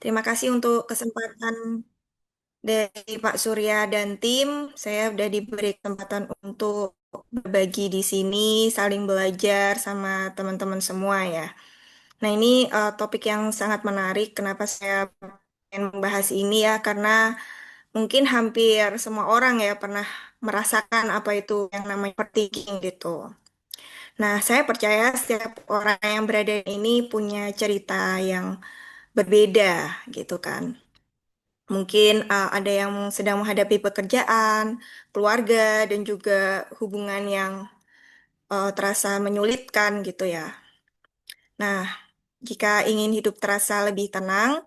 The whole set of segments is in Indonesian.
Terima kasih untuk kesempatan dari Pak Surya dan tim. Saya sudah diberi kesempatan untuk berbagi di sini, saling belajar sama teman-teman semua ya. Nah, ini topik yang sangat menarik. Kenapa saya ingin membahas ini ya? Karena mungkin hampir semua orang ya pernah merasakan apa itu yang namanya overthinking gitu. Nah, saya percaya setiap orang yang berada di ini punya cerita yang berbeda gitu kan. Mungkin ada yang sedang menghadapi pekerjaan, keluarga, dan juga hubungan yang terasa menyulitkan gitu ya. Nah, jika ingin hidup terasa lebih tenang,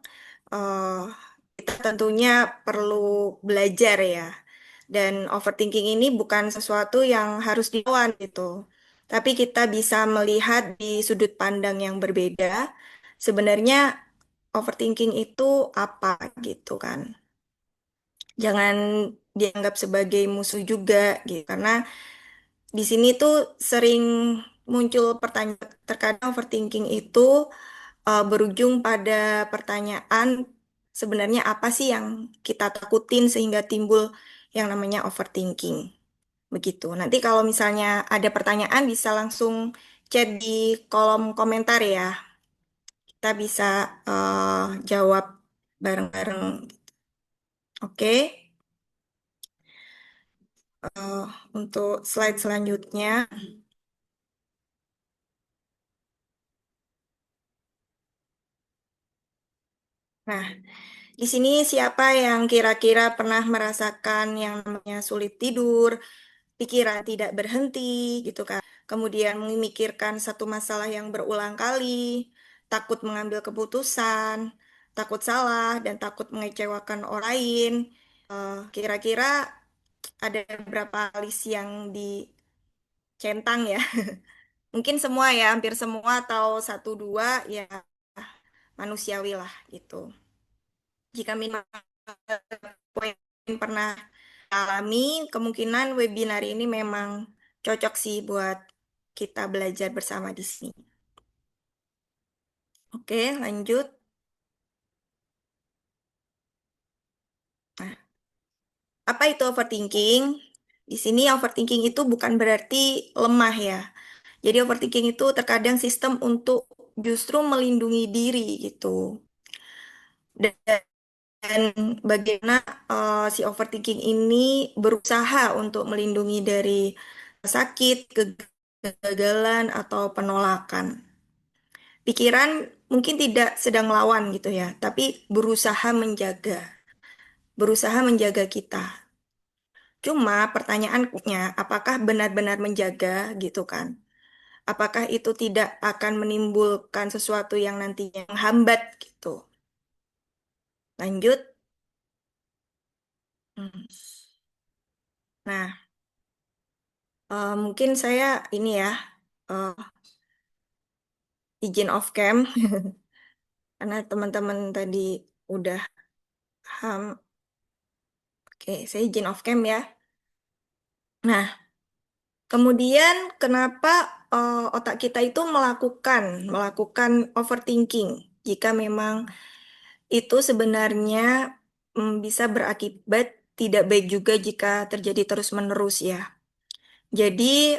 eh, kita tentunya perlu belajar ya. Dan overthinking ini bukan sesuatu yang harus dilawan gitu. Tapi kita bisa melihat di sudut pandang yang berbeda. Sebenarnya overthinking itu apa gitu kan. Jangan dianggap sebagai musuh juga gitu. Karena di sini tuh sering muncul pertanyaan, terkadang overthinking itu berujung pada pertanyaan sebenarnya apa sih yang kita takutin sehingga timbul yang namanya overthinking. Begitu. Nanti kalau misalnya ada pertanyaan bisa langsung chat di kolom komentar ya. Kita bisa jawab bareng-bareng. Oke. Eh, untuk slide selanjutnya. Nah, di sini siapa yang kira-kira pernah merasakan yang namanya sulit tidur, pikiran tidak berhenti, gitu kan. Kemudian memikirkan satu masalah yang berulang kali, takut mengambil keputusan, takut salah, dan takut mengecewakan orang lain. Kira-kira ada berapa list yang dicentang ya? Mungkin semua ya, hampir semua atau satu dua ya manusiawi lah gitu. Jika minat poin pernah alami, kemungkinan webinar ini memang cocok sih buat kita belajar bersama di sini. Oke, lanjut. Nah, apa itu overthinking? Di sini overthinking itu bukan berarti lemah ya. Jadi overthinking itu terkadang sistem untuk justru melindungi diri gitu. Dan bagaimana si overthinking ini berusaha untuk melindungi dari sakit, kegagalan, atau penolakan. Pikiran mungkin tidak sedang melawan gitu ya, tapi berusaha menjaga kita. Cuma pertanyaannya, apakah benar-benar menjaga gitu kan? Apakah itu tidak akan menimbulkan sesuatu yang nantinya menghambat gitu? Lanjut. Hmm. Nah, mungkin saya ini ya, eh, izin off cam, karena teman-teman tadi udah paham. Oke, saya izin off cam ya. Nah, kemudian kenapa otak kita itu melakukan overthinking? Jika memang itu sebenarnya bisa berakibat tidak baik juga jika terjadi terus-menerus ya. Jadi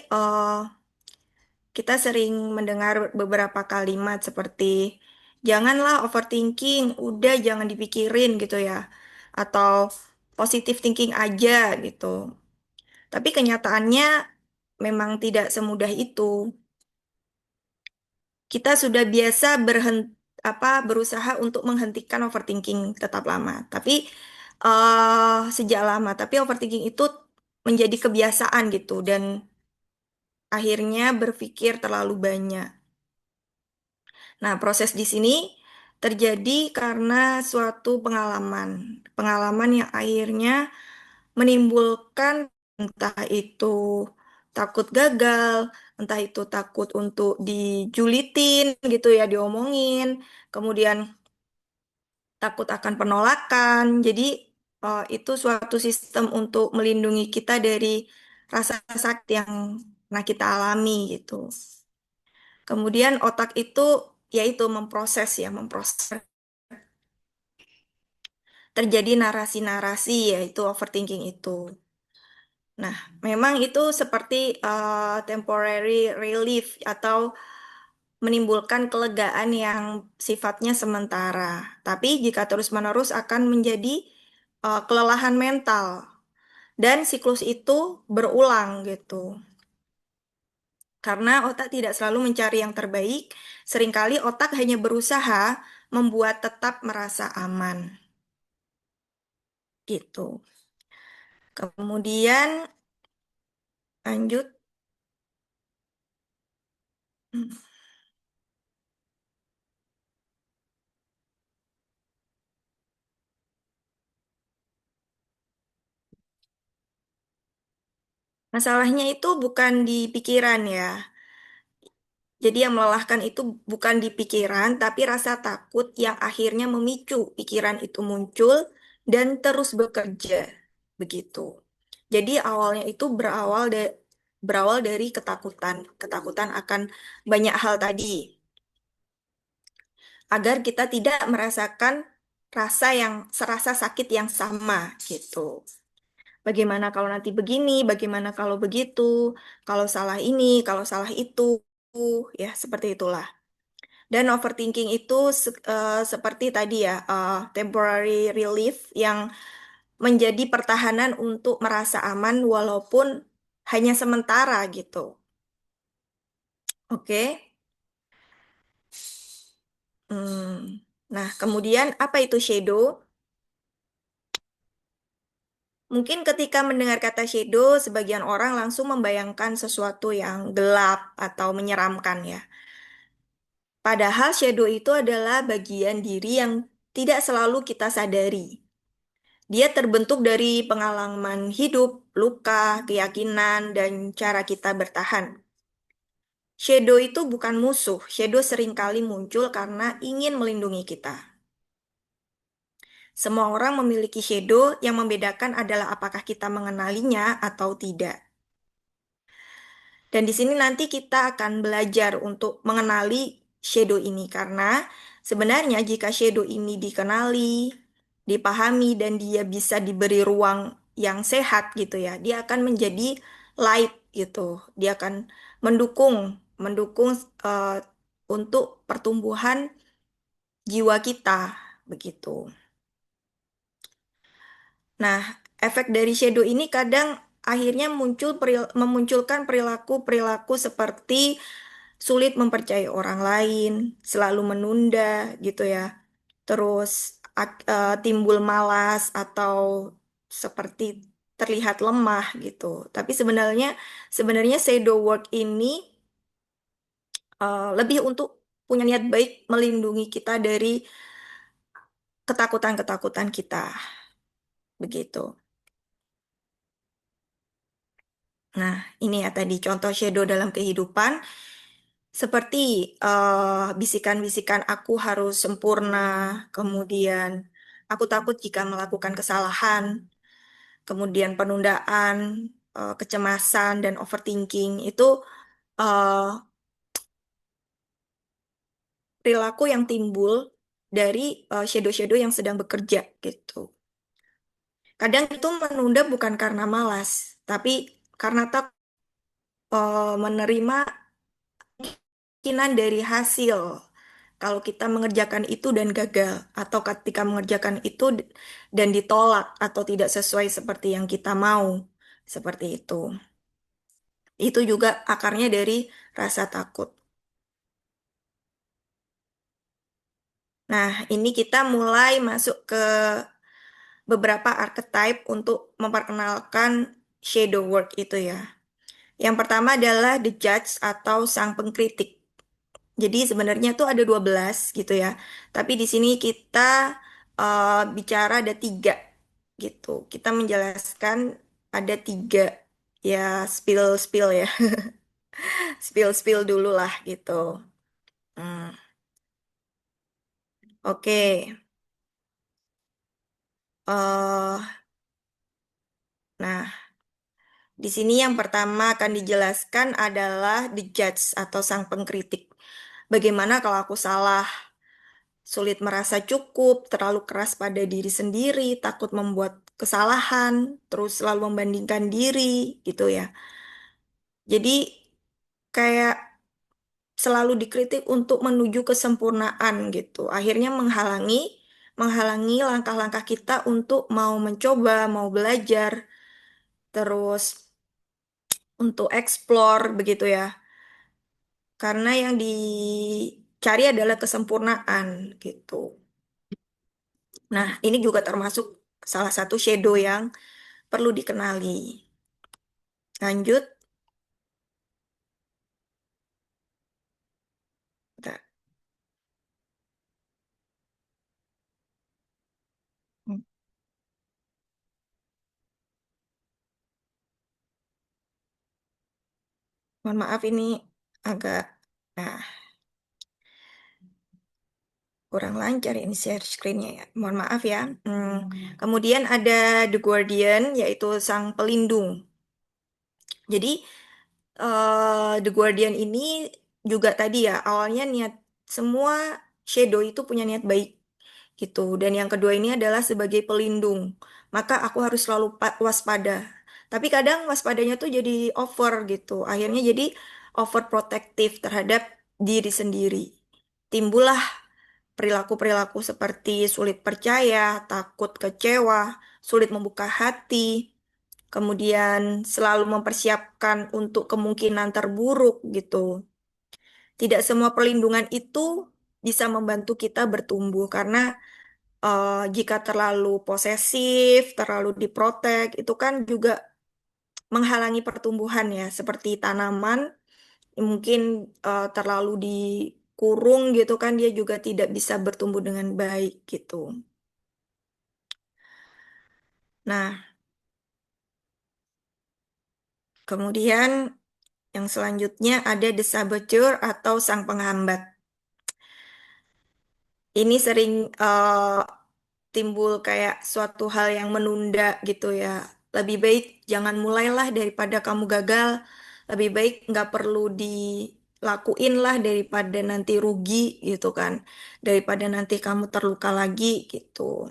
kita sering mendengar beberapa kalimat seperti janganlah overthinking, udah jangan dipikirin gitu ya. Atau positive thinking aja gitu. Tapi kenyataannya memang tidak semudah itu. Kita sudah biasa berusaha untuk menghentikan overthinking tetap lama. Tapi sejak lama, tapi overthinking itu menjadi kebiasaan gitu dan akhirnya berpikir terlalu banyak. Nah, proses di sini terjadi karena suatu pengalaman yang akhirnya menimbulkan entah itu takut gagal, entah itu takut untuk dijulitin gitu ya, diomongin, kemudian takut akan penolakan. Jadi itu suatu sistem untuk melindungi kita dari rasa sakit yang pernah kita alami gitu. Kemudian otak itu yaitu memproses terjadi narasi-narasi yaitu overthinking itu. Nah, memang itu seperti temporary relief atau menimbulkan kelegaan yang sifatnya sementara. Tapi jika terus-menerus akan menjadi kelelahan mental dan siklus itu berulang gitu. Karena otak tidak selalu mencari yang terbaik, seringkali otak hanya berusaha membuat tetap merasa aman gitu. Kemudian lanjut. Hmm. Masalahnya itu bukan di pikiran ya. Jadi yang melelahkan itu bukan di pikiran, tapi rasa takut yang akhirnya memicu pikiran itu muncul dan terus bekerja. Begitu. Jadi awalnya itu berawal dari ketakutan. Ketakutan akan banyak hal tadi. Agar kita tidak merasakan rasa yang serasa sakit yang sama gitu. Bagaimana kalau nanti begini, bagaimana kalau begitu, kalau salah ini, kalau salah itu, ya seperti itulah. Dan overthinking itu seperti tadi ya, temporary relief yang menjadi pertahanan untuk merasa aman walaupun hanya sementara gitu. Oke. Hmm. Nah, kemudian apa itu shadow? Mungkin ketika mendengar kata shadow, sebagian orang langsung membayangkan sesuatu yang gelap atau menyeramkan ya. Padahal shadow itu adalah bagian diri yang tidak selalu kita sadari. Dia terbentuk dari pengalaman hidup, luka, keyakinan, dan cara kita bertahan. Shadow itu bukan musuh. Shadow seringkali muncul karena ingin melindungi kita. Semua orang memiliki shadow, yang membedakan adalah apakah kita mengenalinya atau tidak. Dan di sini nanti kita akan belajar untuk mengenali shadow ini karena sebenarnya jika shadow ini dikenali, dipahami dan dia bisa diberi ruang yang sehat gitu ya, dia akan menjadi light gitu. Dia akan mendukung mendukung eh, untuk pertumbuhan jiwa kita begitu. Nah, efek dari shadow ini kadang akhirnya memunculkan perilaku-perilaku seperti sulit mempercayai orang lain, selalu menunda gitu ya. Terus timbul malas atau seperti terlihat lemah gitu. Tapi sebenarnya shadow work ini lebih untuk punya niat baik melindungi kita dari ketakutan-ketakutan kita begitu. Nah, ini ya tadi contoh shadow dalam kehidupan. Seperti bisikan-bisikan aku harus sempurna, kemudian aku takut jika melakukan kesalahan, kemudian penundaan, kecemasan, dan overthinking itu eh, perilaku yang timbul dari shadow-shadow yang sedang bekerja gitu. Kadang itu menunda bukan karena malas, tapi karena tak menerima kemungkinan dari hasil. Kalau kita mengerjakan itu dan gagal, atau ketika mengerjakan itu dan ditolak atau tidak sesuai seperti yang kita mau, seperti itu. Itu juga akarnya dari rasa takut. Nah, ini kita mulai masuk ke beberapa archetype untuk memperkenalkan shadow work itu ya. Yang pertama adalah the judge atau sang pengkritik. Jadi sebenarnya tuh ada 12 gitu ya. Tapi di sini kita bicara ada tiga gitu. Kita menjelaskan ada tiga ya spill-spill ya. Spill-spill dulu lah gitu. Hmm, oke. Nah, di sini yang pertama akan dijelaskan adalah the judge atau sang pengkritik. Bagaimana kalau aku salah? sulit merasa cukup, terlalu keras pada diri sendiri, takut membuat kesalahan, terus selalu membandingkan diri gitu ya. Jadi kayak selalu dikritik untuk menuju kesempurnaan gitu. Akhirnya menghalangi langkah-langkah kita untuk mau mencoba, mau belajar, terus untuk explore begitu ya. Karena yang dicari adalah kesempurnaan gitu. Nah, ini juga termasuk salah satu shadow yang perlu dikenali. Lanjut. Bentar. Hmm, Mohon maaf ini agak nah, kurang lancar ini share screen-nya ya. Mohon maaf ya. Kemudian ada The Guardian yaitu sang pelindung. Jadi The Guardian ini juga tadi ya awalnya niat semua shadow itu punya niat baik gitu. Dan yang kedua ini adalah sebagai pelindung. Maka aku harus selalu waspada. Tapi kadang waspadanya tuh jadi over gitu. Akhirnya jadi overprotective terhadap diri sendiri. Timbullah perilaku-perilaku seperti sulit percaya, takut kecewa, sulit membuka hati, kemudian selalu mempersiapkan untuk kemungkinan terburuk gitu. Tidak semua perlindungan itu bisa membantu kita bertumbuh karena jika terlalu posesif, terlalu diprotek, itu kan juga menghalangi pertumbuhan ya, seperti tanaman mungkin terlalu dikurung gitu kan dia juga tidak bisa bertumbuh dengan baik gitu. Nah, kemudian yang selanjutnya ada the saboteur atau sang penghambat. Ini sering timbul kayak suatu hal yang menunda gitu ya. Lebih baik jangan mulailah daripada kamu gagal. Lebih baik nggak perlu dilakuin lah daripada nanti rugi gitu kan. Daripada nanti kamu terluka lagi gitu.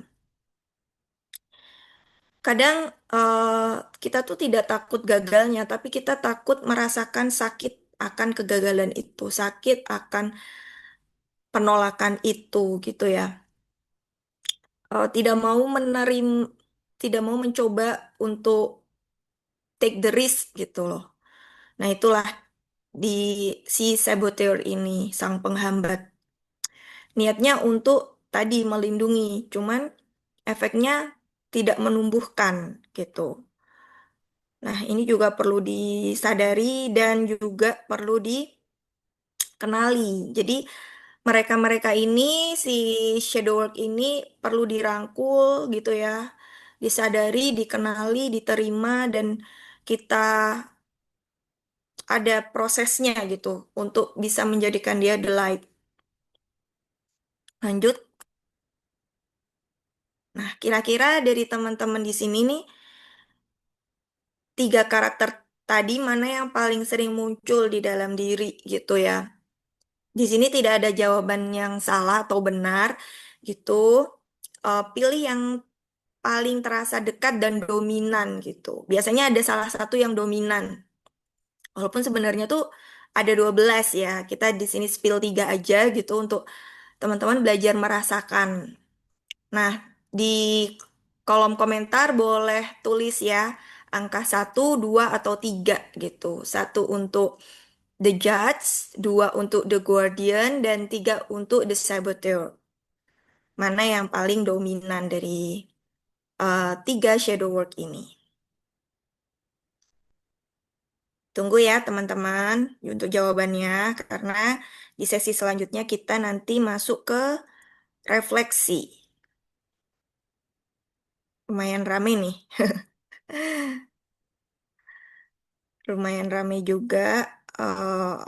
Kadang kita tuh tidak takut gagalnya, tapi kita takut merasakan sakit akan kegagalan itu, sakit akan penolakan itu gitu ya. Tidak mau tidak mau mencoba untuk take the risk gitu loh. Nah, itulah di si saboteur ini, sang penghambat. Niatnya untuk tadi melindungi, cuman efeknya tidak menumbuhkan gitu. Nah, ini juga perlu disadari dan juga perlu dikenali. Jadi, mereka-mereka ini, si shadow work ini perlu dirangkul gitu ya, disadari, dikenali, diterima, dan kita ada prosesnya gitu untuk bisa menjadikan dia the light. Lanjut. Nah, kira-kira dari teman-teman di sini nih, tiga karakter tadi mana yang paling sering muncul di dalam diri gitu ya. Di sini tidak ada jawaban yang salah atau benar gitu. Pilih yang paling terasa dekat dan dominan gitu. Biasanya ada salah satu yang dominan. Walaupun sebenarnya tuh ada 12 ya. Kita di sini spill 3 aja gitu untuk teman-teman belajar merasakan. Nah, di kolom komentar boleh tulis ya angka satu, 2, atau 3 gitu. Satu untuk The Judge, dua untuk The Guardian, dan tiga untuk The Saboteur. Mana yang paling dominan dari tiga shadow work ini? Tunggu ya teman-teman untuk jawabannya, karena di sesi selanjutnya kita nanti masuk ke refleksi. Lumayan rame nih, lumayan rame juga eh,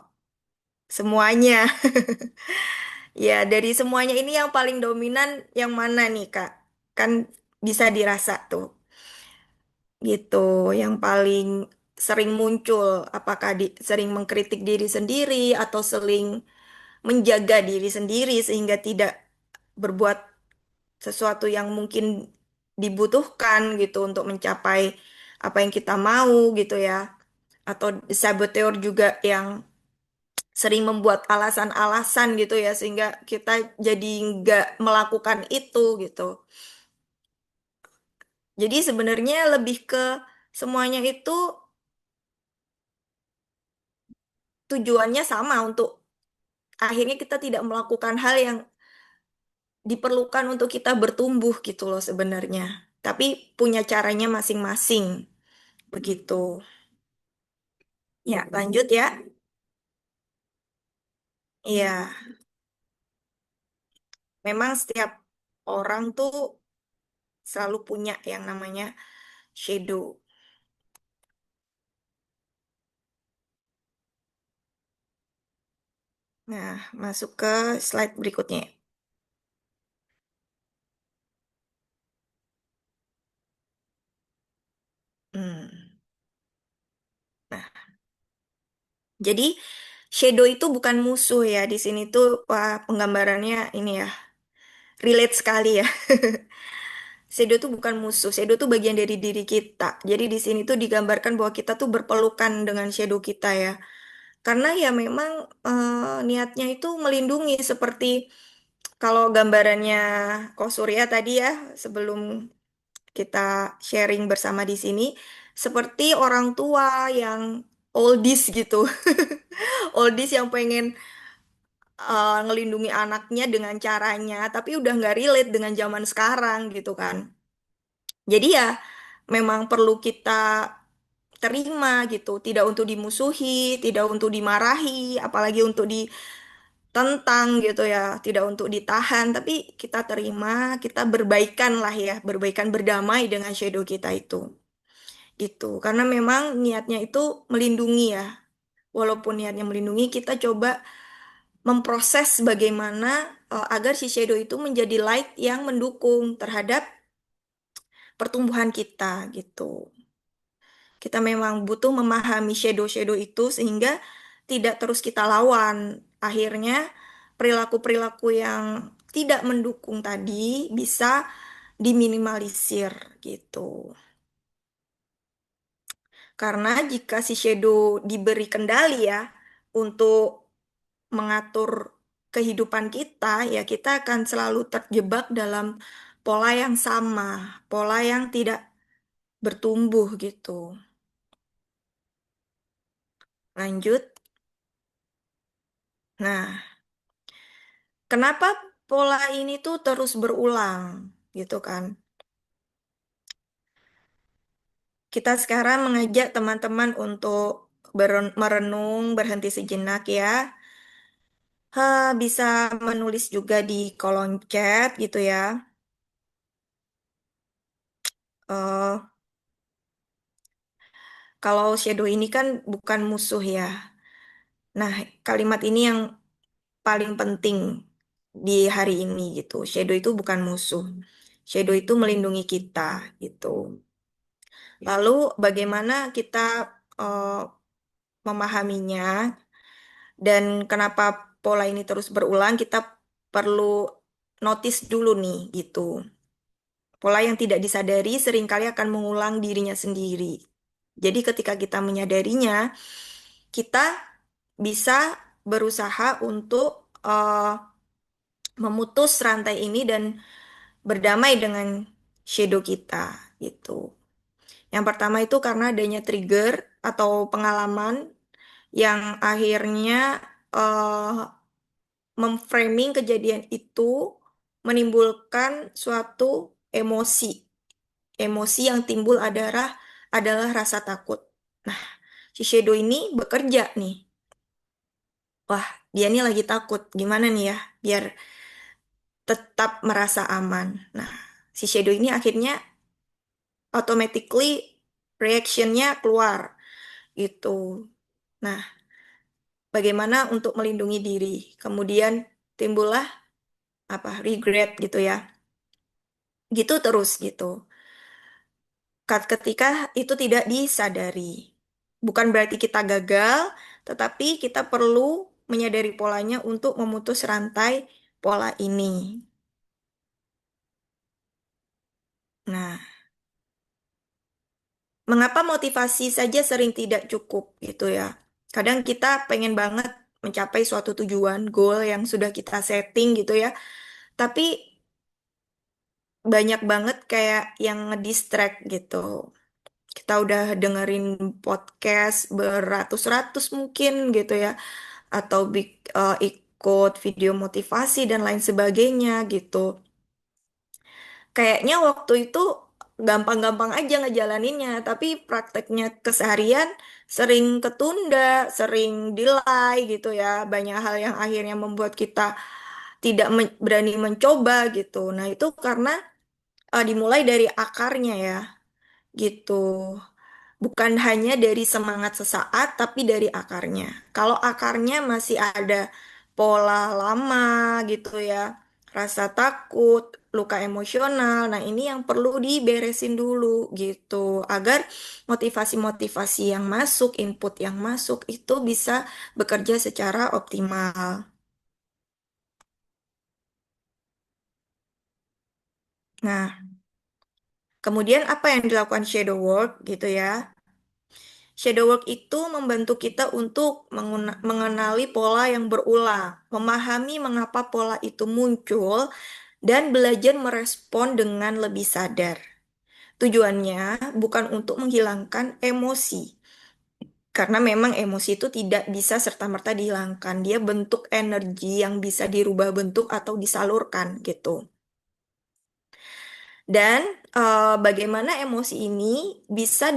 semuanya. Ya, dari semuanya ini yang paling dominan yang mana nih, Kak? Kan bisa dirasa tuh. Gitu, yang paling sering muncul, apakah sering mengkritik diri sendiri atau sering menjaga diri sendiri sehingga tidak berbuat sesuatu yang mungkin dibutuhkan gitu untuk mencapai apa yang kita mau gitu ya. Atau saboteur juga yang sering membuat alasan-alasan gitu ya sehingga kita jadi nggak melakukan itu gitu. Jadi sebenarnya lebih ke semuanya itu tujuannya sama untuk akhirnya kita tidak melakukan hal yang diperlukan untuk kita bertumbuh gitu loh sebenarnya. Tapi punya caranya masing-masing begitu. Ya, lanjut ya. Iya, memang setiap orang tuh selalu punya yang namanya shadow. Nah, masuk ke slide berikutnya. Hmm. Nah, jadi shadow itu bukan musuh ya. Di sini tuh wah, penggambarannya ini ya, relate sekali ya. Shadow itu bukan musuh, shadow itu bagian dari diri kita. Jadi di sini tuh digambarkan bahwa kita tuh berpelukan dengan shadow kita ya. Karena ya memang niatnya itu melindungi seperti kalau gambarannya Ko Surya tadi ya sebelum kita sharing bersama di sini seperti orang tua yang oldies gitu. Oldies yang pengen ngelindungi anaknya dengan caranya, tapi udah nggak relate dengan zaman sekarang gitu kan. Jadi ya memang perlu kita terima gitu, tidak untuk dimusuhi, tidak untuk dimarahi, apalagi untuk ditentang gitu ya, tidak untuk ditahan, tapi kita terima, kita berbaikan lah ya, berbaikan berdamai dengan shadow kita itu. Gitu, karena memang niatnya itu melindungi ya. Walaupun niatnya melindungi, kita coba memproses bagaimana agar si shadow itu menjadi light yang mendukung terhadap pertumbuhan kita gitu. Kita memang butuh memahami shadow-shadow itu sehingga tidak terus kita lawan. Akhirnya perilaku-perilaku yang tidak mendukung tadi bisa diminimalisir gitu. Karena jika si shadow diberi kendali ya untuk mengatur kehidupan kita, ya kita akan selalu terjebak dalam pola yang sama, pola yang tidak bertumbuh gitu. Lanjut. Nah, kenapa pola ini tuh terus berulang gitu kan? Kita sekarang mengajak teman-teman untuk merenung, berhenti sejenak ya. Bisa menulis juga di kolom chat gitu ya. Eh, kalau shadow ini kan bukan musuh ya. Nah, kalimat ini yang paling penting di hari ini gitu. Shadow itu bukan musuh. Shadow itu melindungi kita gitu. Lalu bagaimana kita eh, memahaminya dan kenapa pola ini terus berulang? Kita perlu notice dulu nih gitu. Pola yang tidak disadari seringkali akan mengulang dirinya sendiri. Jadi ketika kita menyadarinya, kita bisa berusaha untuk memutus rantai ini dan berdamai dengan shadow kita gitu. Yang pertama itu karena adanya trigger atau pengalaman yang akhirnya eh, memframing kejadian itu menimbulkan suatu emosi. Emosi yang timbul adalah rasa takut. Nah, si shadow ini bekerja nih. Wah, dia nih lagi takut. Gimana nih ya biar tetap merasa aman. Nah, si shadow ini akhirnya automatically reactionnya keluar gitu. Nah, bagaimana untuk melindungi diri? Kemudian timbullah apa regret gitu ya. Gitu terus gitu. Ketika itu tidak disadari. Bukan berarti kita gagal, tetapi kita perlu menyadari polanya untuk memutus rantai pola ini. Nah, mengapa motivasi saja sering tidak cukup gitu ya? Kadang kita pengen banget mencapai suatu tujuan, goal yang sudah kita setting gitu ya. Tapi banyak banget kayak yang ngedistract gitu. Kita udah dengerin podcast beratus-ratus mungkin gitu ya. Atau ikut video motivasi dan lain sebagainya gitu. Kayaknya waktu itu gampang-gampang aja ngejalaninnya, tapi prakteknya keseharian sering ketunda, sering delay gitu ya. Banyak hal yang akhirnya membuat kita tidak berani mencoba gitu. Nah, itu karena dimulai dari akarnya ya, gitu. Bukan hanya dari semangat sesaat, tapi dari akarnya. Kalau akarnya masih ada pola lama gitu ya, rasa takut, luka emosional. Nah, ini yang perlu diberesin dulu gitu, agar motivasi-motivasi yang masuk, input yang masuk itu bisa bekerja secara optimal. Nah, kemudian apa yang dilakukan shadow work gitu ya? Shadow work itu membantu kita untuk mengenali pola yang berulang, memahami mengapa pola itu muncul, dan belajar merespon dengan lebih sadar. Tujuannya bukan untuk menghilangkan emosi, karena memang emosi itu tidak bisa serta-merta dihilangkan. Dia bentuk energi yang bisa dirubah bentuk atau disalurkan gitu. Dan bagaimana emosi ini bisa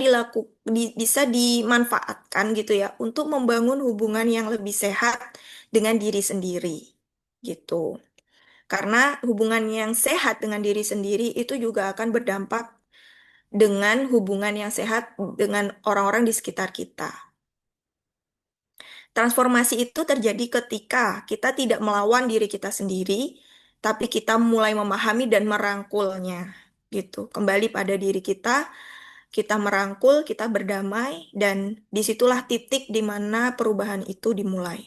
dimanfaatkan gitu ya untuk membangun hubungan yang lebih sehat dengan diri sendiri gitu. Karena hubungan yang sehat dengan diri sendiri itu juga akan berdampak dengan hubungan yang sehat dengan orang-orang di sekitar kita. Transformasi itu terjadi ketika kita tidak melawan diri kita sendiri, tapi kita mulai memahami dan merangkulnya gitu. Kembali pada diri kita merangkul, kita berdamai, dan disitulah titik di mana perubahan itu dimulai.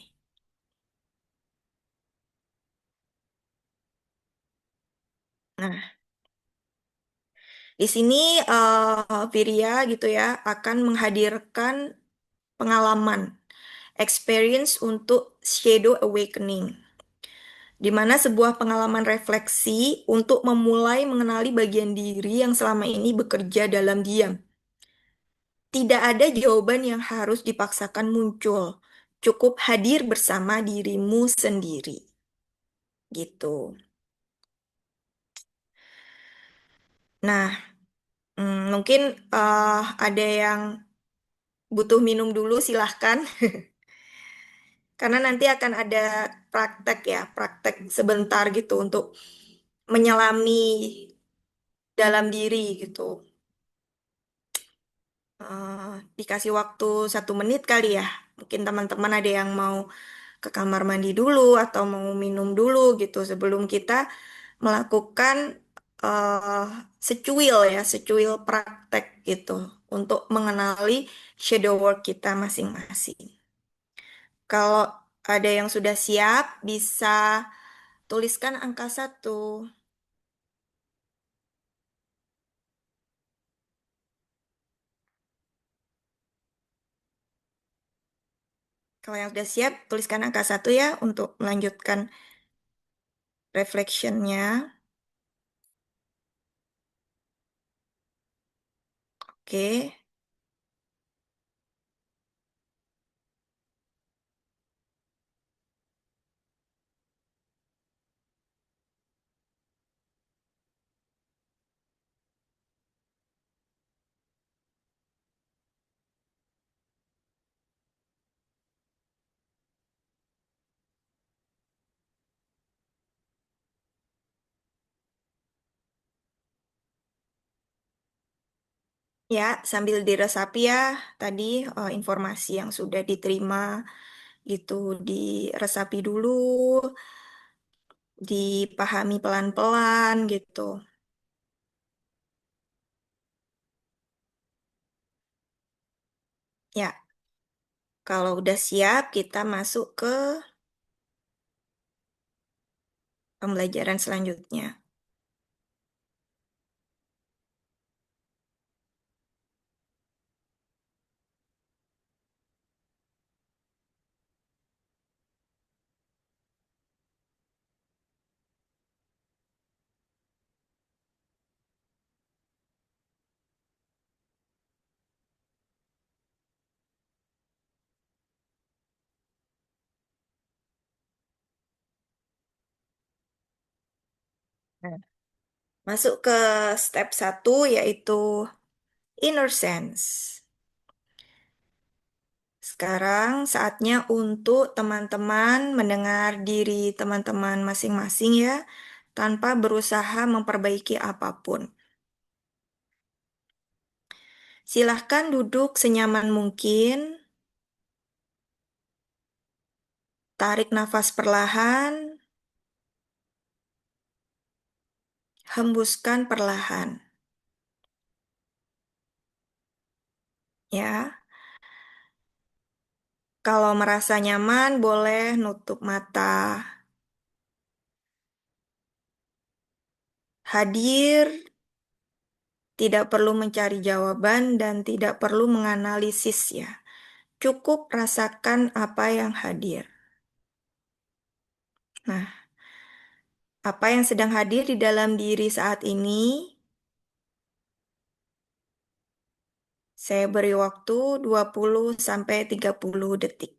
Nah, di sini Virya gitu ya akan menghadirkan pengalaman, experience untuk shadow awakening, di mana sebuah pengalaman refleksi untuk memulai mengenali bagian diri yang selama ini bekerja dalam diam. Tidak ada jawaban yang harus dipaksakan muncul. Cukup hadir bersama dirimu sendiri. Gitu. Nah, mungkin ada yang butuh minum dulu, silahkan. Karena nanti akan ada praktek ya, praktek sebentar gitu untuk menyelami dalam diri gitu. Eh, Dikasih waktu 1 menit kali ya. Mungkin teman-teman ada yang mau ke kamar mandi dulu atau mau minum dulu gitu sebelum kita melakukan eh secuil ya, secuil praktek gitu untuk mengenali shadow work kita masing-masing. Kalau ada yang sudah siap, bisa tuliskan angka 1. Kalau yang sudah siap, tuliskan angka 1 ya untuk melanjutkan reflectionnya. Oke. Ya, sambil diresapi ya tadi informasi yang sudah diterima gitu, diresapi dulu, dipahami pelan-pelan gitu. Ya, kalau udah siap kita masuk ke pembelajaran selanjutnya. Nah, masuk ke step satu yaitu inner sense. Sekarang saatnya untuk teman-teman mendengar diri teman-teman masing-masing ya, tanpa berusaha memperbaiki apapun. Silahkan duduk senyaman mungkin, tarik nafas perlahan, hembuskan perlahan. Ya, kalau merasa nyaman boleh nutup mata. Hadir, tidak perlu mencari jawaban dan tidak perlu menganalisis ya. Cukup rasakan apa yang hadir. Nah, apa yang sedang hadir di dalam diri saat ini, saya beri waktu 20 sampai 30 detik.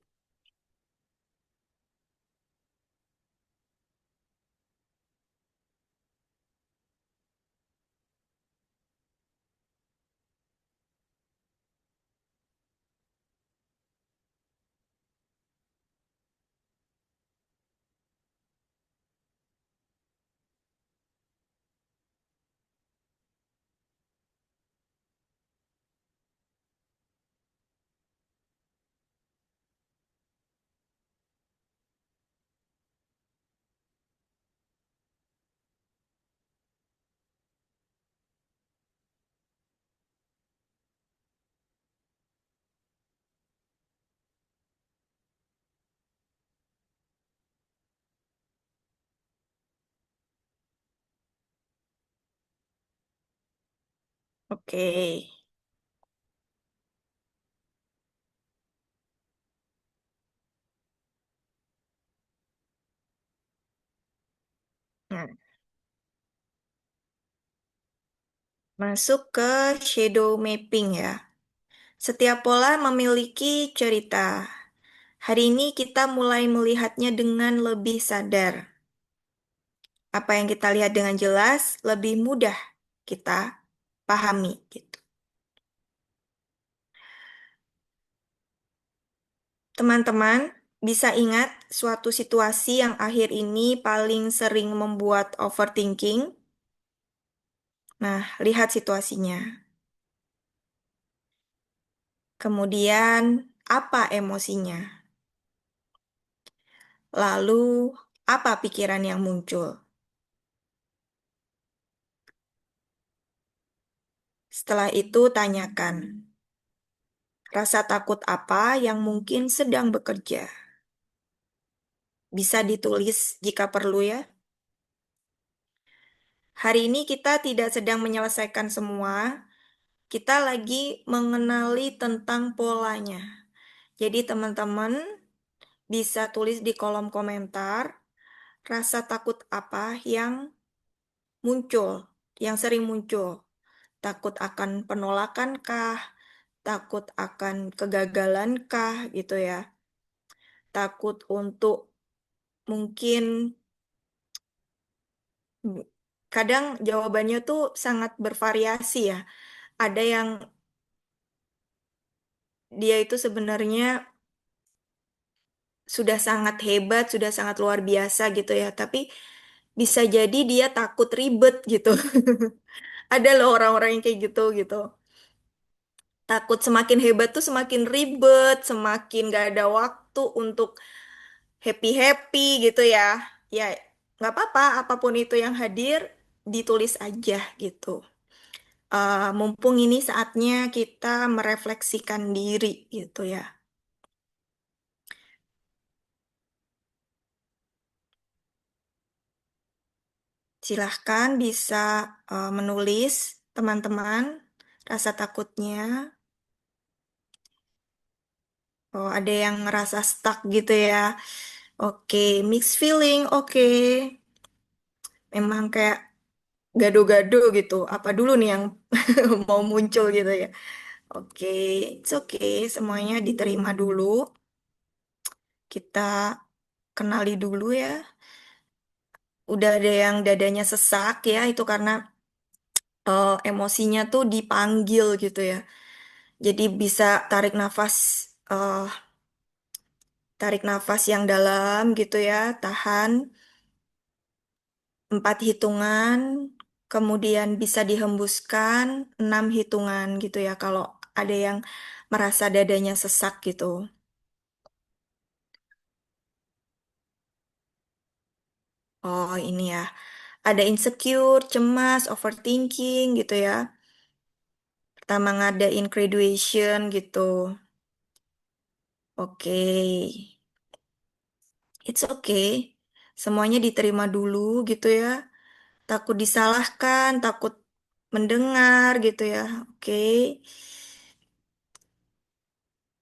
Oke. Nah, masuk ke shadow mapping ya. Setiap pola memiliki cerita. Hari ini kita mulai melihatnya dengan lebih sadar. Apa yang kita lihat dengan jelas, lebih mudah kita pahami gitu. Teman-teman, bisa ingat suatu situasi yang akhir ini paling sering membuat overthinking? Nah, lihat situasinya. Kemudian, apa emosinya? Lalu, apa pikiran yang muncul? Setelah itu, tanyakan, rasa takut apa yang mungkin sedang bekerja? Bisa ditulis jika perlu ya. Hari ini kita tidak sedang menyelesaikan semua, kita lagi mengenali tentang polanya. Jadi teman-teman bisa tulis di kolom komentar rasa takut apa yang muncul, yang sering muncul. Takut akan penolakan kah? Takut akan kegagalan kah gitu ya. Takut untuk mungkin kadang jawabannya tuh sangat bervariasi ya. Ada yang dia itu sebenarnya sudah sangat hebat, sudah sangat luar biasa gitu ya. Tapi bisa jadi dia takut ribet gitu. Ada loh orang-orang yang kayak gitu gitu. Takut semakin hebat tuh semakin ribet, semakin gak ada waktu untuk happy-happy gitu ya. Ya, nggak apa-apa, apapun itu yang hadir, ditulis aja gitu. Mumpung ini saatnya kita merefleksikan diri gitu ya. Silahkan bisa menulis teman-teman rasa takutnya. Oh, ada yang ngerasa stuck gitu ya. Oke, mixed feeling, oke. Memang kayak gado-gado gitu. Apa dulu nih yang mau muncul gitu ya. Oke, it's okay. Semuanya diterima dulu. Kita kenali dulu ya. udah ada yang dadanya sesak ya, itu karena emosinya tuh dipanggil gitu ya. Jadi bisa eh, tarik nafas yang dalam gitu ya, tahan 4 hitungan, kemudian bisa dihembuskan 6 hitungan gitu ya. Kalau ada yang merasa dadanya sesak gitu. Oh ini ya, ada insecure, cemas, overthinking gitu ya. Pertama ngadain graduation gitu. Oke, it's okay. Semuanya diterima dulu gitu ya. Takut disalahkan, takut mendengar gitu ya. Oke,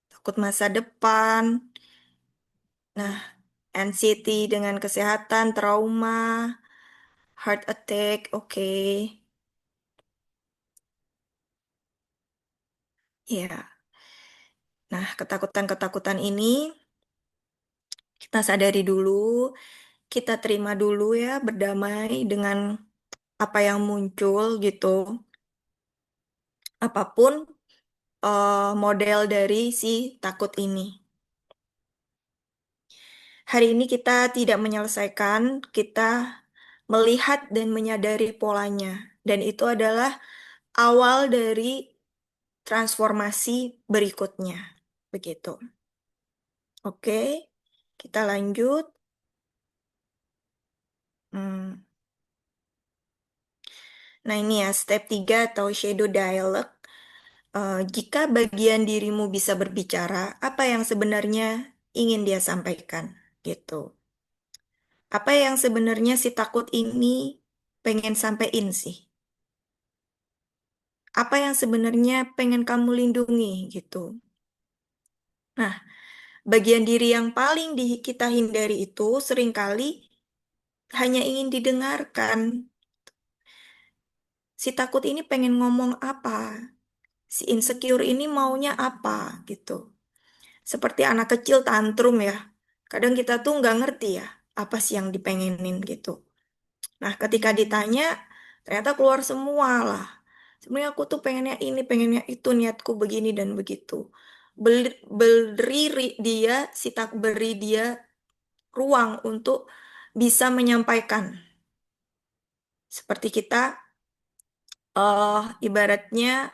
takut masa depan. Nah, anxiety dengan kesehatan, trauma, heart attack, oke. Ya, nah ketakutan-ketakutan ini kita sadari dulu, kita terima dulu ya, berdamai dengan apa yang muncul gitu. Apapun model dari si takut ini. Hari ini kita tidak menyelesaikan, kita melihat dan menyadari polanya. Dan itu adalah awal dari transformasi berikutnya. Begitu. Oke, kita lanjut. Hmm. Nah ini ya, step 3 atau shadow dialogue. Jika bagian dirimu bisa berbicara, apa yang sebenarnya ingin dia sampaikan? Gitu. Apa yang sebenarnya si takut ini pengen sampein sih? Apa yang sebenarnya pengen kamu lindungi gitu? Nah, bagian diri yang paling kita hindari itu seringkali hanya ingin didengarkan. Si takut ini pengen ngomong apa? Si insecure ini maunya apa gitu. Seperti anak kecil tantrum ya. Kadang kita tuh nggak ngerti ya apa sih yang dipengenin gitu. Nah, ketika ditanya ternyata keluar semua lah. Sebenarnya aku tuh pengennya ini, pengennya itu, niatku begini dan begitu. Dia, si tak beri dia ruang untuk bisa menyampaikan. Seperti kita, ibaratnya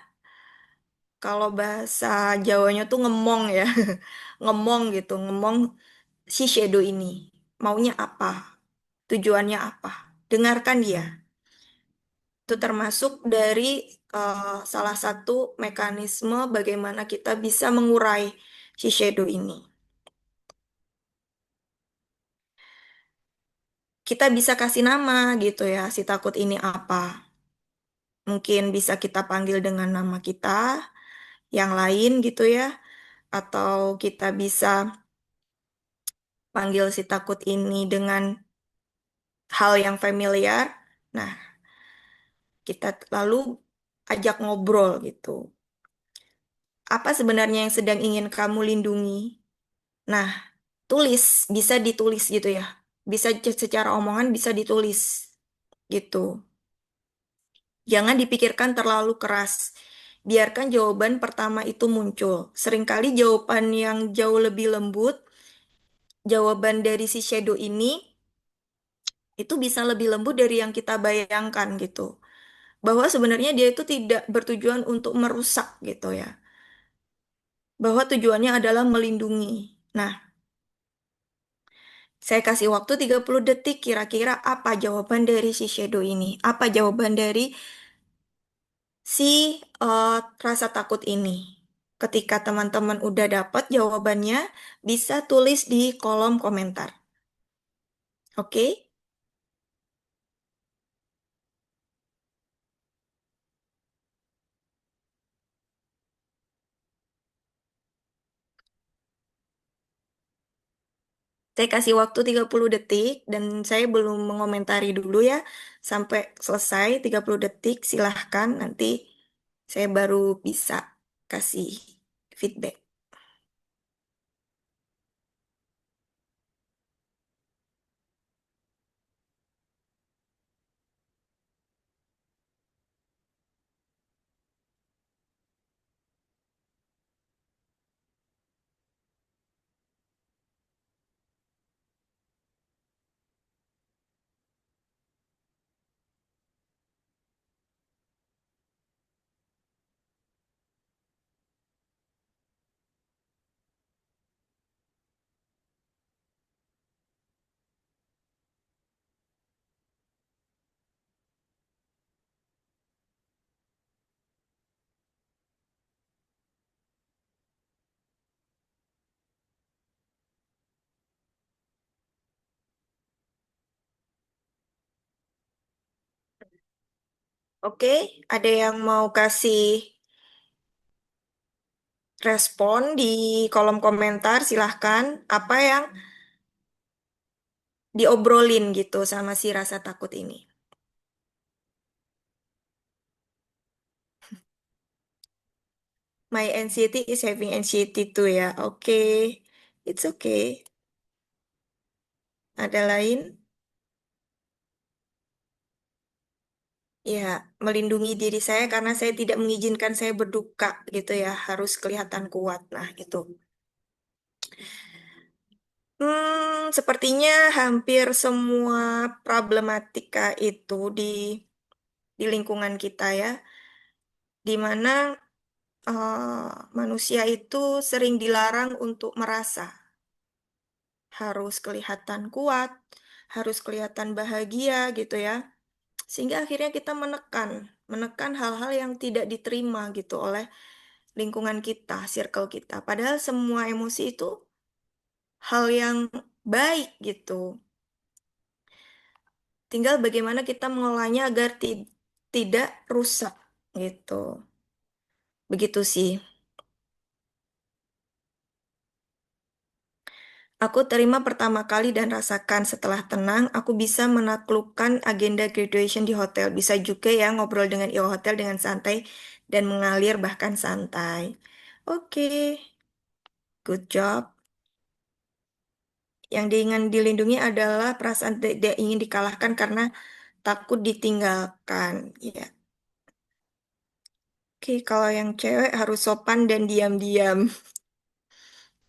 kalau bahasa Jawanya tuh ngemong ya, ngemong gitu, ngemong si shadow ini. Maunya apa? Tujuannya apa? Dengarkan dia. Itu termasuk dari salah satu mekanisme bagaimana kita bisa mengurai si shadow ini. Kita bisa kasih nama gitu ya, si takut ini apa. Mungkin bisa kita panggil dengan nama kita yang lain gitu ya. Atau kita bisa panggil si takut ini dengan hal yang familiar. Nah, kita lalu ajak ngobrol gitu. Apa sebenarnya yang sedang ingin kamu lindungi? Nah, tulis, bisa ditulis gitu ya. Bisa secara omongan bisa ditulis gitu. Jangan dipikirkan terlalu keras. Biarkan jawaban pertama itu muncul. Seringkali jawaban yang jauh lebih lembut, jawaban dari si shadow ini itu bisa lebih lembut dari yang kita bayangkan gitu. Bahwa sebenarnya dia itu tidak bertujuan untuk merusak gitu ya. Bahwa tujuannya adalah melindungi. Nah, saya kasih waktu 30 detik kira-kira apa jawaban dari si shadow ini? Apa jawaban dari si eh, rasa takut ini? Ketika teman-teman udah dapat jawabannya, bisa tulis di kolom komentar. Oke? Saya kasih waktu 30 detik dan saya belum mengomentari dulu ya. Sampai selesai 30 detik, silahkan nanti saya baru bisa kasih feedback. Oke, ada yang mau kasih respon di kolom komentar? Silahkan. Apa yang diobrolin gitu sama si rasa takut ini? My anxiety is having anxiety too ya. Oke, it's okay. Ada lain? Ya, melindungi diri saya karena saya tidak mengizinkan saya berduka gitu ya. Harus kelihatan kuat. Nah, itu. Sepertinya hampir semua problematika itu di lingkungan kita ya, di mana manusia itu sering dilarang untuk merasa, harus kelihatan kuat, harus kelihatan bahagia gitu ya, sehingga akhirnya kita menekan hal-hal yang tidak diterima gitu oleh lingkungan kita, circle kita. Padahal semua emosi itu hal yang baik gitu. Tinggal bagaimana kita mengolahnya agar tidak rusak gitu. Begitu sih. Aku terima pertama kali dan rasakan setelah tenang, aku bisa menaklukkan agenda graduation di hotel. Bisa juga ya ngobrol dengan IO hotel dengan santai dan mengalir bahkan santai. Oke, good job. Yang ingin dilindungi adalah perasaan tidak ingin dikalahkan karena takut ditinggalkan. Ya, oke, kalau yang cewek harus sopan dan diam-diam.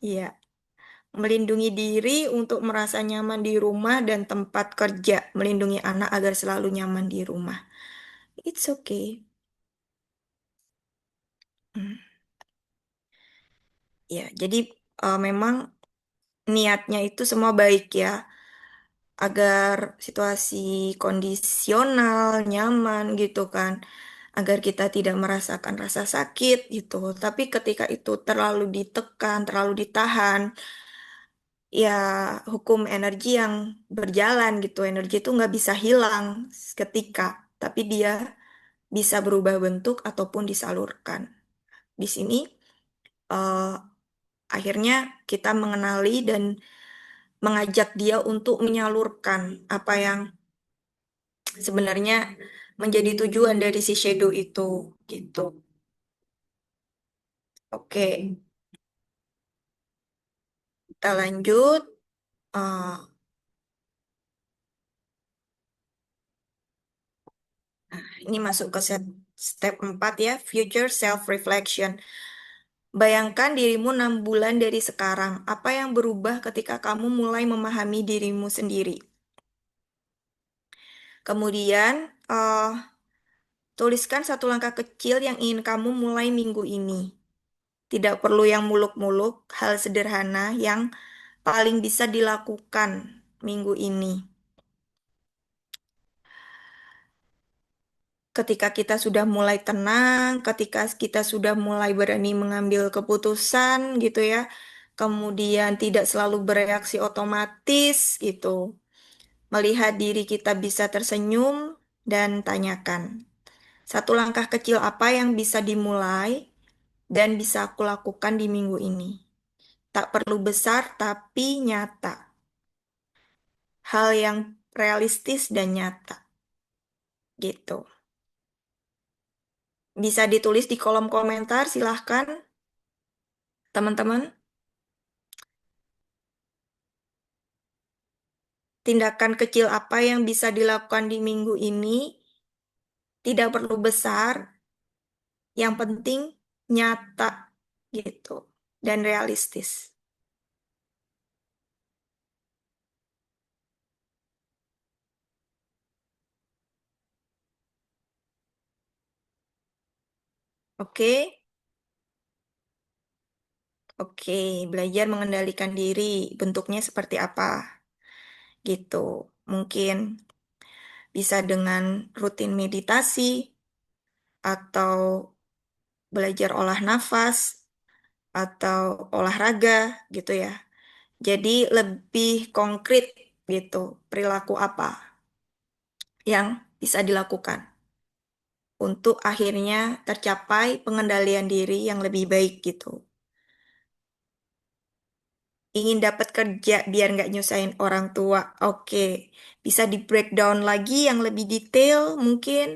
Iya. Melindungi diri untuk merasa nyaman di rumah dan tempat kerja, melindungi anak agar selalu nyaman di rumah. It's okay. Hmm. Ya, jadi memang niatnya itu semua baik ya, agar situasi kondisional, nyaman gitu kan, agar kita tidak merasakan rasa sakit gitu. Tapi ketika itu terlalu ditekan, terlalu ditahan, ya hukum energi yang berjalan gitu. Energi itu nggak bisa hilang seketika, tapi dia bisa berubah bentuk ataupun disalurkan. Di sini eh, akhirnya kita mengenali dan mengajak dia untuk menyalurkan apa yang sebenarnya menjadi tujuan dari si shadow itu gitu. Oke, kita lanjut. Eh, ini masuk ke step 4 ya, future self-reflection. Bayangkan dirimu 6 bulan dari sekarang. Apa yang berubah ketika kamu mulai memahami dirimu sendiri? Kemudian, tuliskan satu langkah kecil yang ingin kamu mulai minggu ini. Tidak perlu yang muluk-muluk, hal sederhana yang paling bisa dilakukan minggu ini. Ketika kita sudah mulai tenang, ketika kita sudah mulai berani mengambil keputusan gitu ya, kemudian tidak selalu bereaksi otomatis gitu. Melihat diri kita bisa tersenyum dan tanyakan, satu langkah kecil apa yang bisa dimulai dan bisa aku lakukan di minggu ini. Tak perlu besar tapi nyata. Hal yang realistis dan nyata gitu. Bisa ditulis di kolom komentar, silahkan teman-teman. Tindakan kecil apa yang bisa dilakukan di minggu ini tidak perlu besar, yang penting nyata gitu dan realistis. Oke, oke, belajar mengendalikan diri, bentuknya seperti apa gitu. Mungkin bisa dengan rutin meditasi atau belajar olah nafas atau olahraga gitu ya. Jadi lebih konkret gitu, perilaku apa yang bisa dilakukan. untuk akhirnya tercapai pengendalian diri yang lebih baik gitu. Ingin dapat kerja biar nggak nyusahin orang tua. Oke, bisa di breakdown lagi yang lebih detail mungkin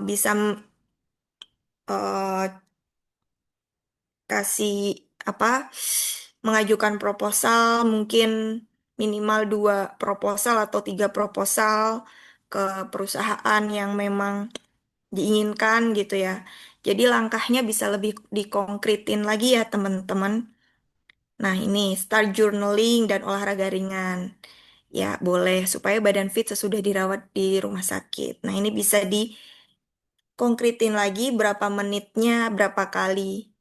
bisa eh, kasih apa mengajukan proposal mungkin minimal 2 proposal atau 3 proposal ke perusahaan yang memang diinginkan gitu ya. Jadi langkahnya bisa lebih dikonkretin lagi ya teman-teman. Nah ini start journaling dan olahraga ringan. Ya boleh supaya badan fit sesudah dirawat di rumah sakit. Nah ini bisa dikonkretin lagi berapa menitnya, berapa kali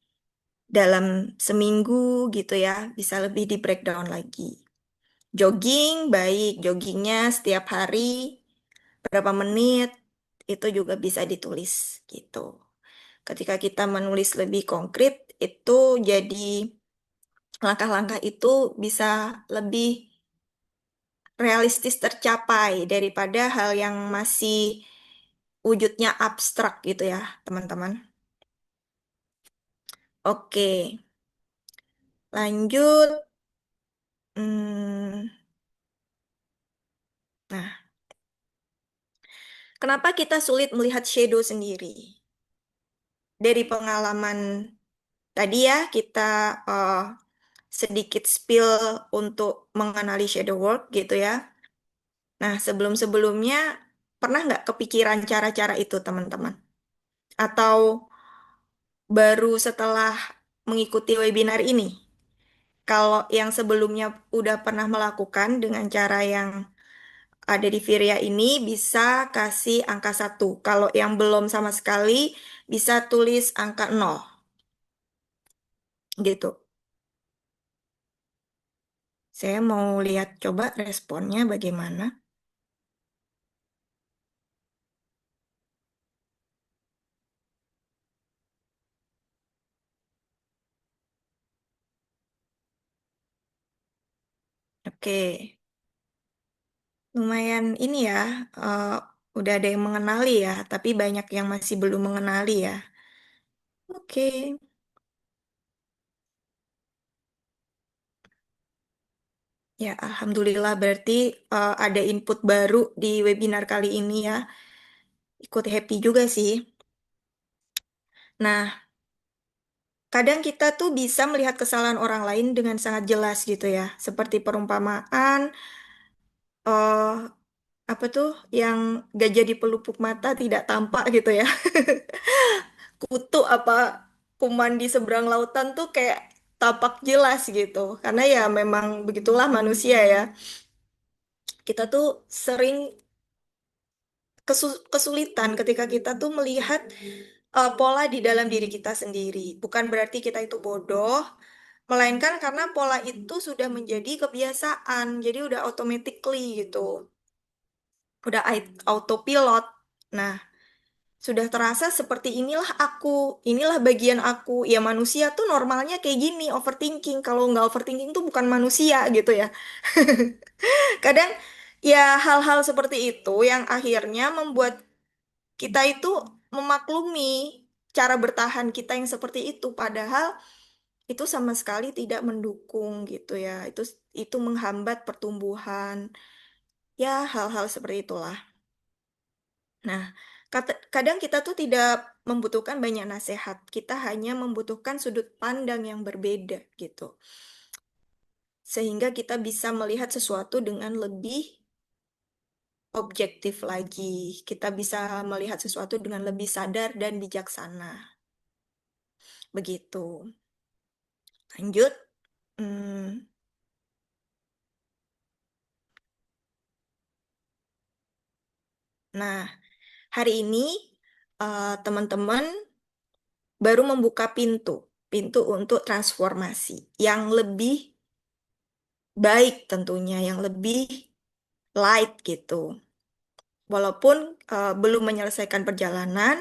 dalam seminggu gitu ya, bisa lebih di breakdown lagi. Jogging, baik, joggingnya setiap hari, berapa menit, itu juga bisa ditulis gitu. Ketika kita menulis lebih konkret, itu jadi langkah-langkah itu bisa lebih realistis tercapai daripada hal yang masih wujudnya abstrak gitu ya, teman-teman. Oke, lanjut. Hmm, nah, kenapa kita sulit melihat shadow sendiri? Dari pengalaman tadi ya, kita eh, sedikit spill untuk mengenali shadow work gitu ya. Nah, sebelum-sebelumnya pernah nggak kepikiran cara-cara itu, teman-teman? Atau baru setelah mengikuti webinar ini? Kalau yang sebelumnya udah pernah melakukan dengan cara yang ada di Virya ini bisa kasih angka 1. Kalau yang belum sama sekali bisa tulis angka 0 gitu. Saya mau lihat coba responnya bagaimana. Oke, lumayan ini ya. eh, udah ada yang mengenali ya, tapi banyak yang masih belum mengenali ya. Oke, ya Alhamdulillah berarti ada input baru di webinar kali ini ya. Ikut happy juga sih. Nah, kadang kita tuh bisa melihat kesalahan orang lain dengan sangat jelas gitu ya. Seperti perumpamaan, eh apa tuh yang gajah di pelupuk mata tidak tampak gitu ya. Kutu apa kuman di seberang lautan tuh kayak tampak jelas gitu. Karena ya memang begitulah manusia ya. Kita tuh sering kesulitan ketika kita tuh melihat pola di dalam diri kita sendiri. Bukan berarti kita itu bodoh, melainkan karena pola itu sudah menjadi kebiasaan, jadi udah automatically gitu, udah autopilot. Nah, sudah terasa seperti inilah aku, inilah bagian aku. Ya manusia tuh normalnya kayak gini, overthinking. Kalau nggak overthinking tuh bukan manusia gitu ya. Kadang ya hal-hal seperti itu yang akhirnya membuat kita itu memaklumi cara bertahan kita yang seperti itu, padahal itu sama sekali tidak mendukung gitu ya. Itu menghambat pertumbuhan. Ya, hal-hal seperti itulah. Nah, kadang kita tuh tidak membutuhkan banyak nasihat. Kita hanya membutuhkan sudut pandang yang berbeda gitu. Sehingga kita bisa melihat sesuatu dengan lebih objektif lagi. Kita bisa melihat sesuatu dengan lebih sadar dan bijaksana. Begitu. Lanjut. Hmm, nah, hari ini teman-teman baru membuka pintu untuk transformasi yang lebih baik tentunya, yang lebih light gitu. Walaupun belum menyelesaikan perjalanan,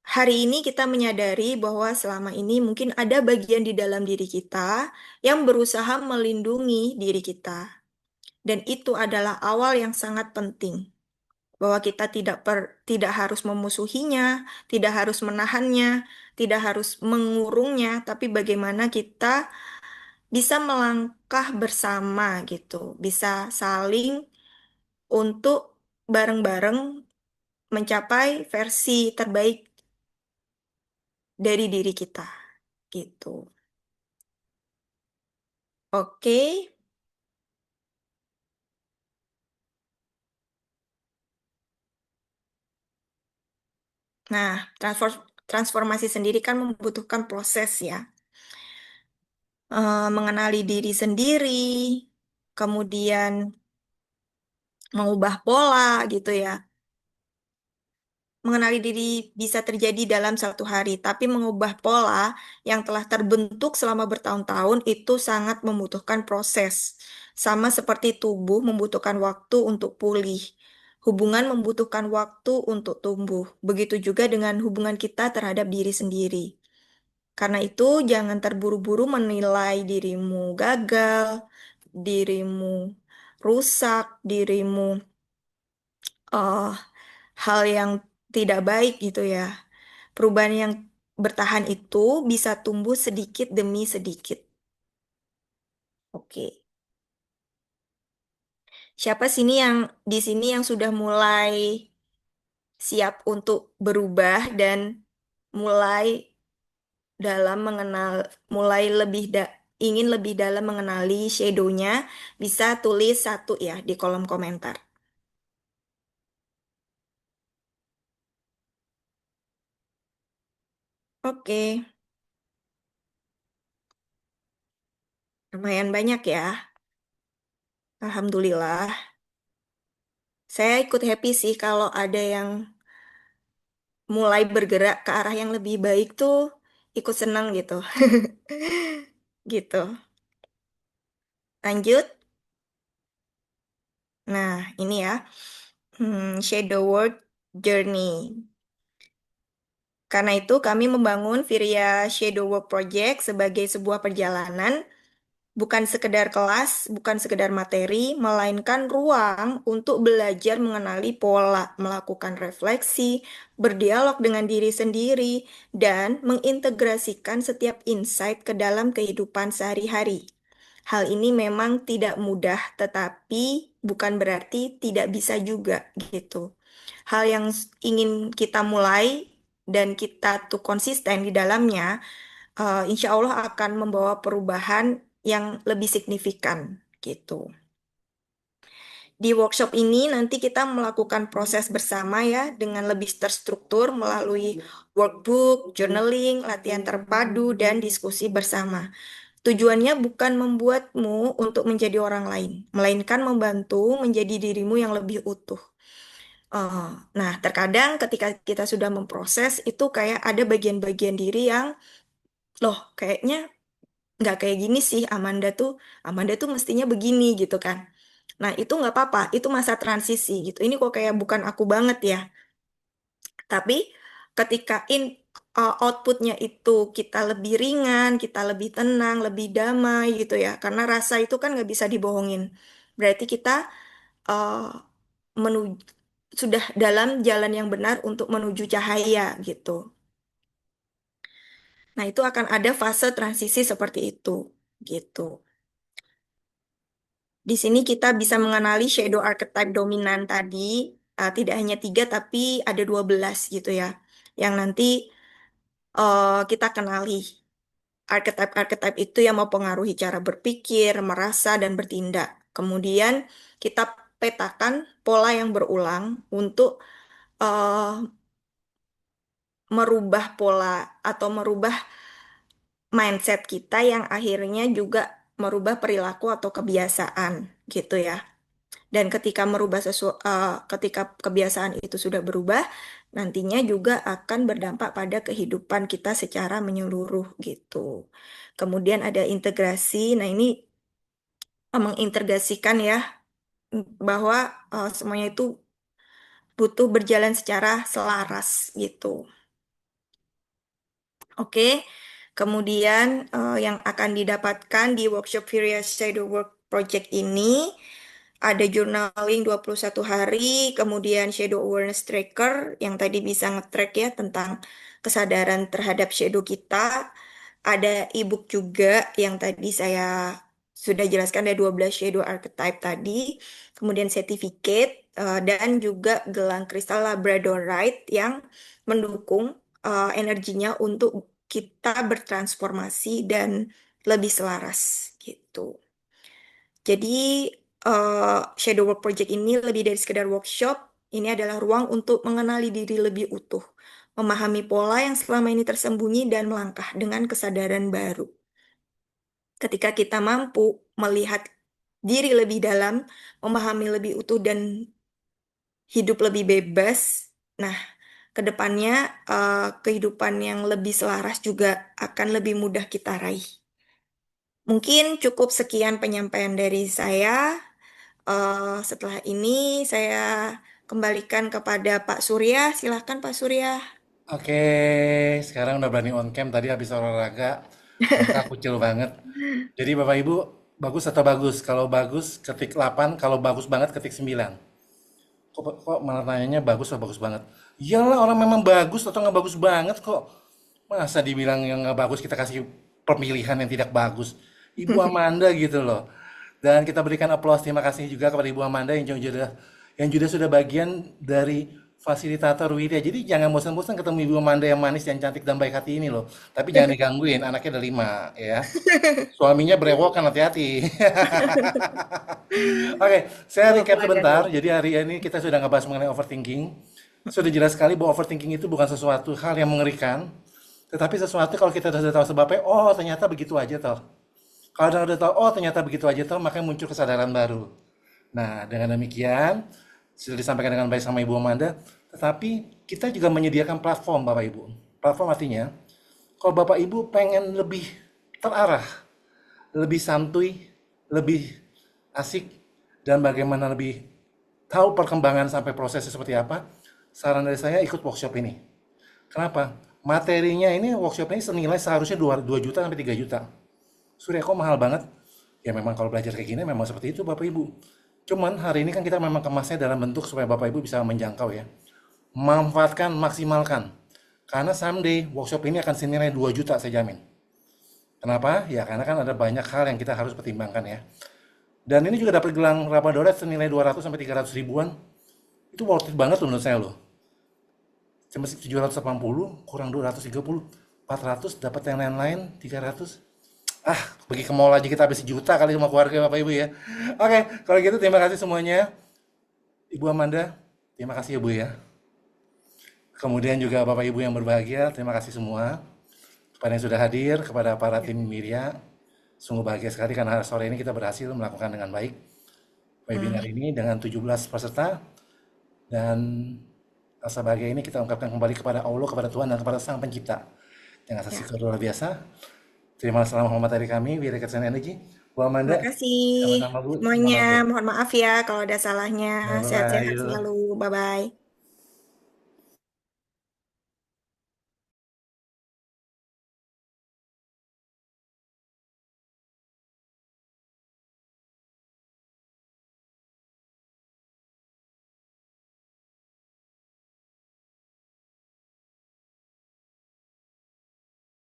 hari ini kita menyadari bahwa selama ini mungkin ada bagian di dalam diri kita yang berusaha melindungi diri kita. Dan itu adalah awal yang sangat penting. bahwa kita tidak harus memusuhinya, tidak harus menahannya, tidak harus mengurungnya, tapi bagaimana kita bisa melangkah bersama gitu, bisa saling untuk bareng-bareng mencapai versi terbaik dari diri kita gitu. Oke. Nah, transformasi sendiri kan membutuhkan proses ya. Mengenali diri sendiri, kemudian mengubah pola gitu ya. Mengenali diri bisa terjadi dalam satu hari, tapi mengubah pola yang telah terbentuk selama bertahun-tahun itu sangat membutuhkan proses. Sama seperti tubuh membutuhkan waktu untuk pulih. Hubungan membutuhkan waktu untuk tumbuh. Begitu juga dengan hubungan kita terhadap diri sendiri. Karena itu, jangan terburu-buru menilai dirimu gagal, dirimu rusak, dirimu eh, hal yang tidak baik gitu ya. Perubahan yang bertahan itu bisa tumbuh sedikit demi sedikit. Oke. Siapa sini yang di sini yang sudah mulai siap untuk berubah dan mulai dalam mengenal, mulai ingin lebih dalam mengenali shadow-nya, bisa tulis satu ya di kolom komentar. Oke, lumayan banyak ya. Alhamdulillah. Saya ikut happy sih kalau ada yang mulai bergerak ke arah yang lebih baik tuh ikut senang gitu. Gitu. Lanjut. Nah, ini ya. Shadow Work Journey. Karena itu kami membangun Virya Shadow Work Project sebagai sebuah perjalanan. Bukan sekedar kelas, bukan sekedar materi, melainkan ruang untuk belajar mengenali pola, melakukan refleksi, berdialog dengan diri sendiri, dan mengintegrasikan setiap insight ke dalam kehidupan sehari-hari. Hal ini memang tidak mudah, tetapi bukan berarti tidak bisa juga gitu. Hal yang ingin kita mulai dan kita tuh konsisten di dalamnya, insya Allah akan membawa perubahan yang lebih signifikan gitu. Di workshop ini nanti kita melakukan proses bersama ya dengan lebih terstruktur melalui workbook, journaling, latihan terpadu, dan diskusi bersama. Tujuannya bukan membuatmu untuk menjadi orang lain, melainkan membantu menjadi dirimu yang lebih utuh. Eh, nah, terkadang ketika kita sudah memproses itu kayak ada bagian-bagian diri yang loh kayaknya nggak kayak gini sih Amanda tuh mestinya begini gitu kan. Nah itu nggak apa-apa, itu masa transisi gitu. Ini kok kayak bukan aku banget ya. Tapi ketika outputnya itu kita lebih ringan, kita lebih tenang, lebih damai gitu ya. Karena rasa itu kan nggak bisa dibohongin. Berarti kita uh, menuju sudah dalam jalan yang benar untuk menuju cahaya gitu. Nah itu akan ada fase transisi seperti itu gitu. Di sini kita bisa mengenali shadow archetype dominan tadi, tidak hanya tiga tapi ada 12 gitu ya. Yang nanti kita kenali. Archetype-archetype itu yang mempengaruhi cara berpikir, merasa, dan bertindak. Kemudian kita petakan pola yang berulang untuk eh, merubah pola atau merubah mindset kita yang akhirnya juga merubah perilaku atau kebiasaan gitu ya. Dan ketika ketika kebiasaan itu sudah berubah, nantinya juga akan berdampak pada kehidupan kita secara menyeluruh gitu. Kemudian ada integrasi. Nah, ini mengintegrasikan ya bahwa semuanya itu butuh berjalan secara selaras gitu. Oke. Kemudian yang akan didapatkan di workshop Furious Shadow Work Project ini ada journaling 21 hari, kemudian shadow awareness tracker yang tadi bisa nge-track ya tentang kesadaran terhadap shadow kita. Ada ebook juga yang tadi saya sudah jelaskan ada 12 shadow archetype tadi. Kemudian certificate dan juga gelang kristal labradorite yang mendukung energinya untuk kita bertransformasi dan lebih selaras gitu. Jadi Shadow Work Project ini lebih dari sekedar workshop. Ini adalah ruang untuk mengenali diri lebih utuh, memahami pola yang selama ini tersembunyi dan melangkah dengan kesadaran baru. Ketika kita mampu melihat diri lebih dalam, memahami lebih utuh dan hidup lebih bebas, nah, kedepannya kehidupan yang lebih selaras juga akan lebih mudah kita raih. Mungkin cukup sekian penyampaian dari saya. Setelah ini saya kembalikan kepada Pak Surya. Silahkan Pak Surya. Oke, sekarang udah berani on cam. Tadi habis olahraga, muka kucil banget. Jadi Bapak Ibu, bagus atau bagus? Kalau bagus ketik 8, kalau bagus banget ketik 9. Kok malah nanyanya bagus atau bagus banget? Iyalah orang memang bagus atau nggak bagus banget kok. Masa dibilang yang nggak bagus kita kasih pemilihan yang tidak bagus. Ibu Amanda gitu loh. Dan kita berikan aplaus terima kasih juga kepada Ibu Amanda yang juga sudah bagian dari fasilitator Widya. Jadi jangan bosan-bosan ketemu Ibu Amanda yang manis, yang cantik dan baik hati ini loh. Tapi jangan digangguin, anaknya ada 5 ya. Suaminya berewokan hati-hati. Oke, saya Oh, recap ada sebentar. dong. Jadi hari ini kita sudah ngebahas mengenai overthinking. Sudah jelas sekali bahwa overthinking itu bukan sesuatu hal yang mengerikan, tetapi sesuatu kalau kita sudah tahu sebabnya, oh ternyata begitu aja toh. Kalau udah tahu, oh ternyata begitu aja toh, maka muncul kesadaran baru. Nah, dengan demikian, sudah disampaikan dengan baik sama Ibu Amanda, tetapi kita juga menyediakan platform Bapak Ibu. Platform artinya, kalau Bapak Ibu pengen lebih terarah, lebih santuy, lebih asik, dan bagaimana lebih tahu perkembangan sampai prosesnya seperti apa, saran dari saya ikut workshop ini. Kenapa? Materinya ini workshop ini senilai seharusnya 2 juta sampai 3 juta. Surya kok mahal banget? Ya memang kalau belajar kayak gini memang seperti itu Bapak Ibu. Cuman hari ini kan kita memang kemasnya dalam bentuk supaya Bapak Ibu bisa menjangkau ya. Manfaatkan, maksimalkan. Karena someday workshop ini akan senilai 2 juta saya jamin. Kenapa? Ya karena kan ada banyak hal yang kita harus pertimbangkan ya. Dan ini juga dapat gelang Rapadoret senilai 200 sampai 300 ribuan. Itu worth it banget loh menurut saya loh. Cuma 780 kurang 230, 400 dapat yang lain-lain 300. Ah, pergi ke mall aja kita habis sejuta kali sama keluarga Bapak Ibu ya. Oke, kalau gitu terima kasih semuanya. Ibu Amanda, terima kasih ya Bu ya. Kemudian juga Bapak Ibu yang berbahagia, terima kasih semua. Kepada yang sudah hadir, kepada para tim Mirya, sungguh bahagia sekali karena sore ini kita berhasil melakukan dengan baik webinar Amin. ini dengan 17 peserta dan rasa bahagia ini kita ungkapkan kembali kepada Allah, kepada Tuhan dan kepada Sang Pencipta. Dengan Ya, kasih luar biasa. Terima kasih selamat hormat dari kami, Wirya Kersane Energi. Bu terima Amanda, kasih sama-sama Bu, semuanya. semangat Bu. Mohon maaf ya kalau ada salahnya. Bye-bye, Sehat-sehat yuk. selalu. Bye-bye.